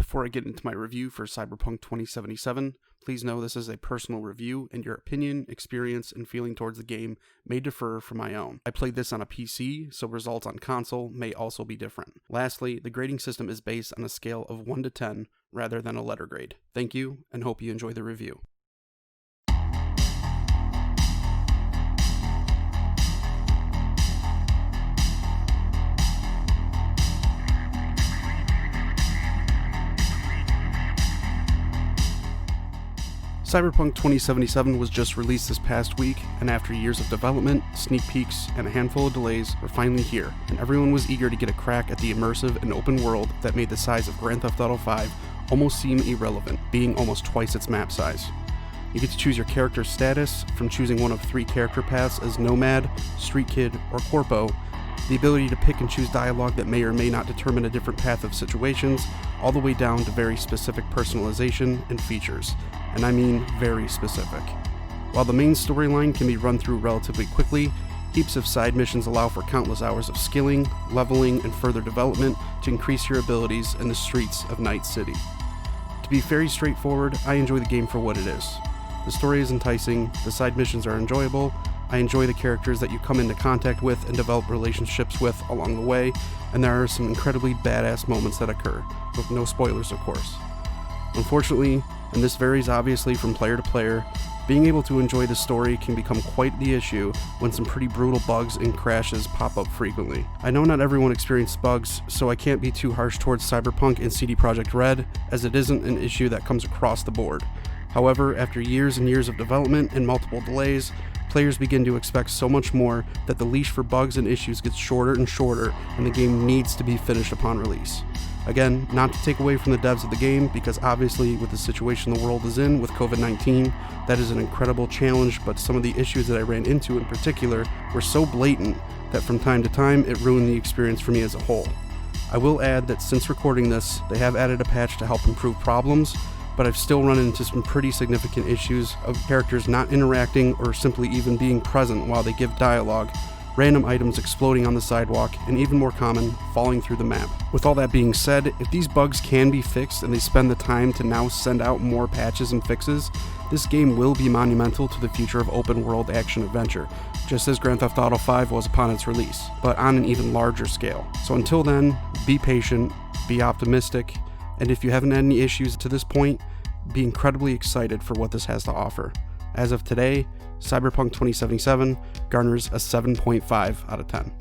Before I get into my review for Cyberpunk 2077, please know this is a personal review and your opinion, experience, and feeling towards the game may differ from my own. I played this on a PC, so results on console may also be different. Lastly, the grading system is based on a scale of 1 to 10 rather than a letter grade. Thank you, and hope you enjoy the review. Cyberpunk 2077 was just released this past week, and after years of development, sneak peeks, and a handful of delays, we're finally here, and everyone was eager to get a crack at the immersive and open world that made the size of Grand Theft Auto 5 almost seem irrelevant, being almost twice its map size. You get to choose your character's status, from choosing one of 3 character paths as Nomad, Street Kid, or Corpo, the ability to pick and choose dialogue that may or may not determine a different path of situations, all the way down to very specific personalization and features, and I mean very specific. While the main storyline can be run through relatively quickly, heaps of side missions allow for countless hours of skilling, leveling, and further development to increase your abilities in the streets of Night City. To be very straightforward, I enjoy the game for what it is. The story is enticing, the side missions are enjoyable, I enjoy the characters that you come into contact with and develop relationships with along the way, and there are some incredibly badass moments that occur, with no spoilers of course. Unfortunately, and this varies obviously from player to player, being able to enjoy the story can become quite the issue when some pretty brutal bugs and crashes pop up frequently. I know not everyone experienced bugs, so I can't be too harsh towards Cyberpunk and CD Projekt Red, as it isn't an issue that comes across the board. However, after years and years of development and multiple delays, players begin to expect so much more that the leash for bugs and issues gets shorter and shorter, and the game needs to be finished upon release. Again, not to take away from the devs of the game, because obviously with the situation the world is in with COVID-19, that is an incredible challenge, but some of the issues that I ran into in particular were so blatant that from time to time it ruined the experience for me as a whole. I will add that since recording this, they have added a patch to help improve problems, but I've still run into some pretty significant issues of characters not interacting or simply even being present while they give dialogue, random items exploding on the sidewalk, and even more common, falling through the map. With all that being said, if these bugs can be fixed and they spend the time to now send out more patches and fixes, this game will be monumental to the future of open world action adventure, just as Grand Theft Auto 5 was upon its release, but on an even larger scale. So until then, be patient, be optimistic, and if you haven't had any issues to this point, be incredibly excited for what this has to offer. As of today, Cyberpunk 2077 garners a 7.5 out of 10.